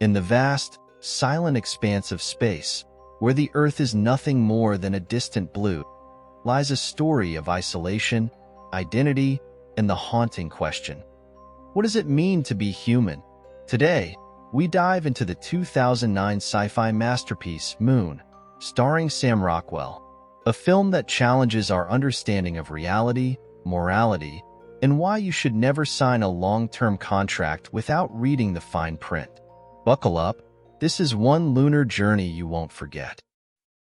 In the vast, silent expanse of space, where the Earth is nothing more than a distant blue, lies a story of isolation, identity, and the haunting question: what does it mean to be human? Today, we dive into the 2009 sci-fi masterpiece, Moon, starring Sam Rockwell, a film that challenges our understanding of reality, morality, and why you should never sign a long-term contract without reading the fine print. Buckle up, this is one lunar journey you won't forget.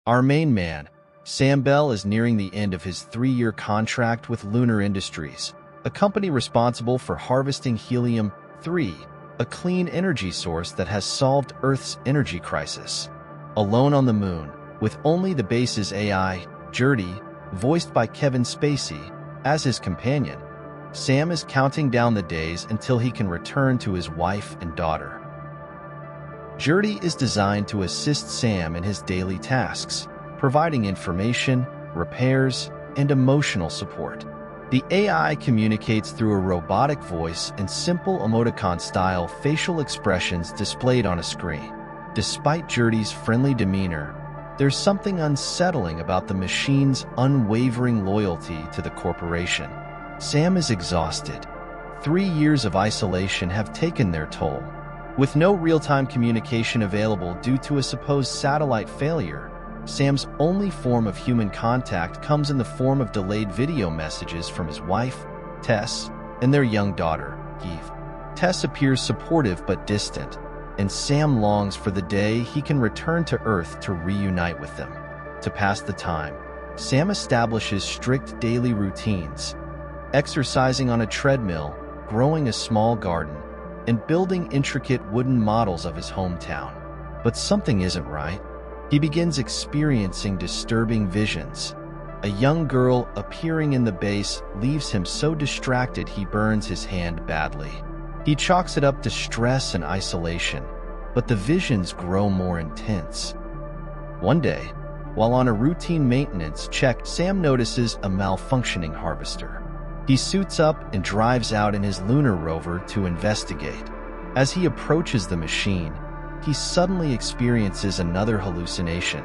Our main man, Sam Bell, is nearing the end of his 3-year contract with Lunar Industries, a company responsible for harvesting helium-3, a clean energy source that has solved Earth's energy crisis. Alone on the moon, with only the base's AI, Geordi, voiced by Kevin Spacey, as his companion, Sam is counting down the days until he can return to his wife and daughter. Geordi is designed to assist Sam in his daily tasks, providing information, repairs, and emotional support. The AI communicates through a robotic voice and simple emoticon-style facial expressions displayed on a screen. Despite Geordi's friendly demeanor, there's something unsettling about the machine's unwavering loyalty to the corporation. Sam is exhausted. 3 years of isolation have taken their toll. With no real-time communication available due to a supposed satellite failure, Sam's only form of human contact comes in the form of delayed video messages from his wife, Tess, and their young daughter, Eve. Tess appears supportive but distant, and Sam longs for the day he can return to Earth to reunite with them. To pass the time, Sam establishes strict daily routines, exercising on a treadmill, growing a small garden, and building intricate wooden models of his hometown. But something isn't right. He begins experiencing disturbing visions. A young girl appearing in the base leaves him so distracted he burns his hand badly. He chalks it up to stress and isolation, but the visions grow more intense. One day, while on a routine maintenance check, Sam notices a malfunctioning harvester. He suits up and drives out in his lunar rover to investigate. As he approaches the machine, he suddenly experiences another hallucination,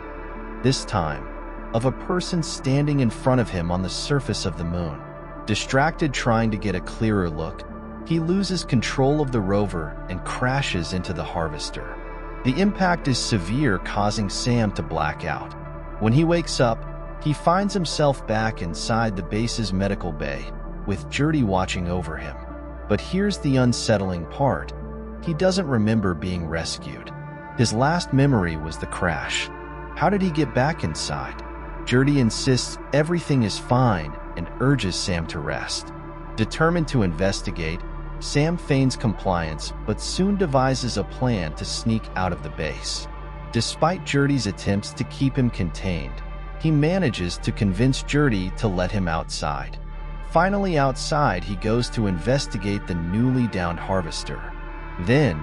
this time of a person standing in front of him on the surface of the moon. Distracted trying to get a clearer look, he loses control of the rover and crashes into the harvester. The impact is severe, causing Sam to black out. When he wakes up, he finds himself back inside the base's medical bay, with Geordi watching over him. But here's the unsettling part. He doesn't remember being rescued. His last memory was the crash. How did he get back inside? Geordi insists everything is fine and urges Sam to rest. Determined to investigate, Sam feigns compliance but soon devises a plan to sneak out of the base. Despite Geordi's attempts to keep him contained, he manages to convince Geordi to let him outside. Finally outside, he goes to investigate the newly downed harvester. Then,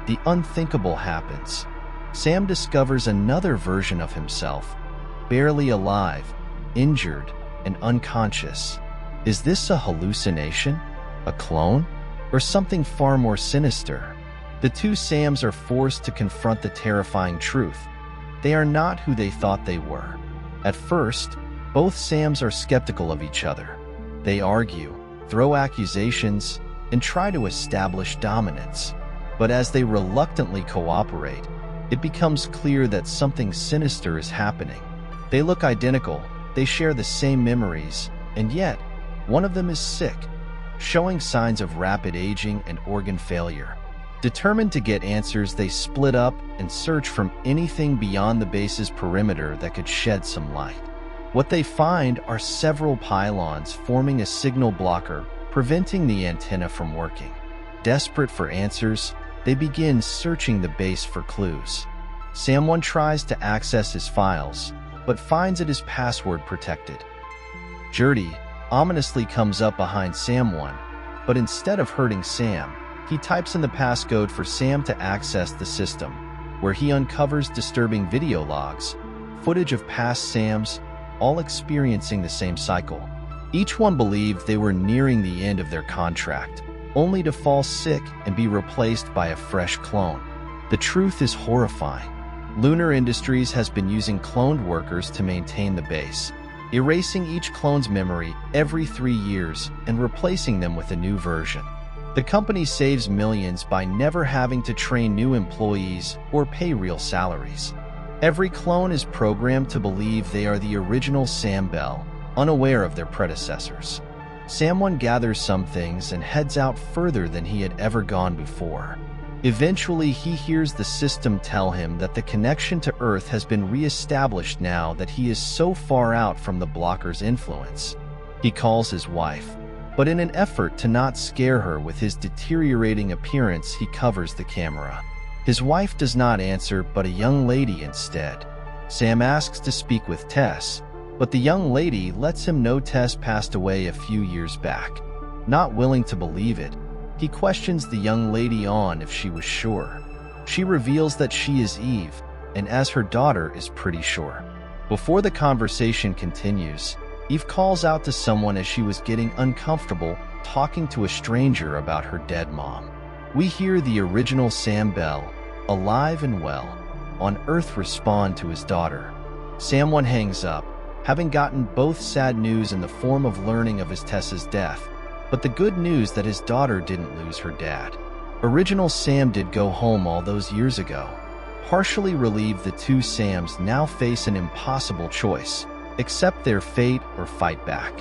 the unthinkable happens. Sam discovers another version of himself, barely alive, injured, and unconscious. Is this a hallucination, a clone, or something far more sinister? The two Sams are forced to confront the terrifying truth. They are not who they thought they were. At first, both Sams are skeptical of each other. They argue, throw accusations, and try to establish dominance. But as they reluctantly cooperate, it becomes clear that something sinister is happening. They look identical, they share the same memories, and yet, one of them is sick, showing signs of rapid aging and organ failure. Determined to get answers, they split up and search from anything beyond the base's perimeter that could shed some light. What they find are several pylons forming a signal blocker, preventing the antenna from working. Desperate for answers, they begin searching the base for clues. Sam 1 tries to access his files, but finds it is password protected. Geordi ominously comes up behind Sam 1, but instead of hurting Sam, he types in the passcode for Sam to access the system, where he uncovers disturbing video logs, footage of past Sams, all experiencing the same cycle. Each one believed they were nearing the end of their contract, only to fall sick and be replaced by a fresh clone. The truth is horrifying. Lunar Industries has been using cloned workers to maintain the base, erasing each clone's memory every 3 years and replacing them with a new version. The company saves millions by never having to train new employees or pay real salaries. Every clone is programmed to believe they are the original Sam Bell, unaware of their predecessors. Sam 1 gathers some things and heads out further than he had ever gone before. Eventually, he hears the system tell him that the connection to Earth has been re-established now that he is so far out from the blocker's influence. He calls his wife, but in an effort to not scare her with his deteriorating appearance, he covers the camera. His wife does not answer, but a young lady instead. Sam asks to speak with Tess, but the young lady lets him know Tess passed away a few years back. Not willing to believe it, he questions the young lady on if she was sure. She reveals that she is Eve, and as her daughter is pretty sure. Before the conversation continues, Eve calls out to someone as she was getting uncomfortable talking to a stranger about her dead mom. We hear the original Sam Bell, alive and well, on Earth respond to his daughter. Sam 1 hangs up, having gotten both sad news in the form of learning of his Tessa's death, but the good news that his daughter didn't lose her dad. Original Sam did go home all those years ago. Partially relieved, the two Sams now face an impossible choice: accept their fate or fight back.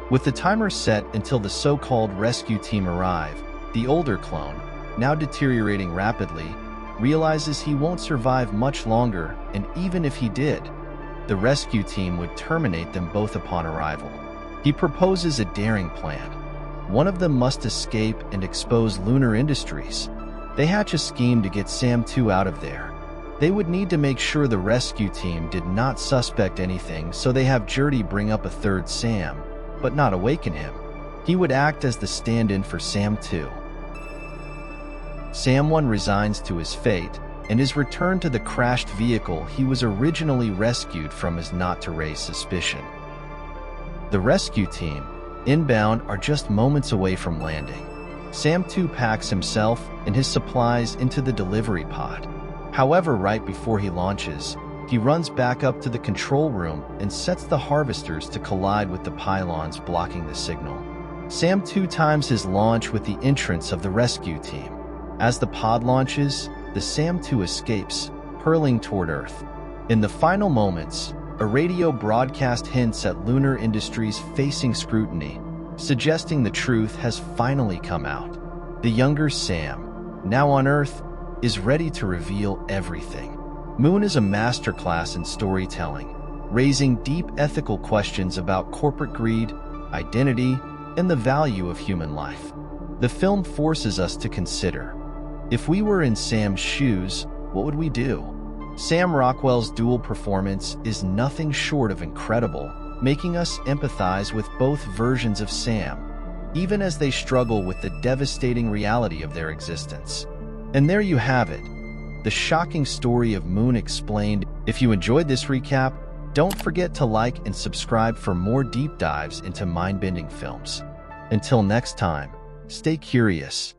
With the timer set until the so-called rescue team arrive, the older clone, now deteriorating rapidly, realizes he won't survive much longer, and even if he did, the rescue team would terminate them both upon arrival. He proposes a daring plan. One of them must escape and expose Lunar Industries. They hatch a scheme to get Sam 2 out of there. They would need to make sure the rescue team did not suspect anything, so they have Jerdy bring up a third Sam, but not awaken him. He would act as the stand-in for Sam 2. Sam 1 resigns to his fate and is returned to the crashed vehicle he was originally rescued from as not to raise suspicion. The rescue team, inbound, are just moments away from landing. Sam 2 packs himself and his supplies into the delivery pod. However, right before he launches, he runs back up to the control room and sets the harvesters to collide with the pylons blocking the signal. Sam 2 times his launch with the entrance of the rescue team. As the pod launches, the Sam 2 escapes, hurling toward Earth. In the final moments, a radio broadcast hints at Lunar Industries facing scrutiny, suggesting the truth has finally come out. The younger Sam, now on Earth, is ready to reveal everything. Moon is a masterclass in storytelling, raising deep ethical questions about corporate greed, identity, and the value of human life. The film forces us to consider, if we were in Sam's shoes, what would we do? Sam Rockwell's dual performance is nothing short of incredible, making us empathize with both versions of Sam, even as they struggle with the devastating reality of their existence. And there you have it, the shocking story of Moon explained. If you enjoyed this recap, don't forget to like and subscribe for more deep dives into mind-bending films. Until next time, stay curious.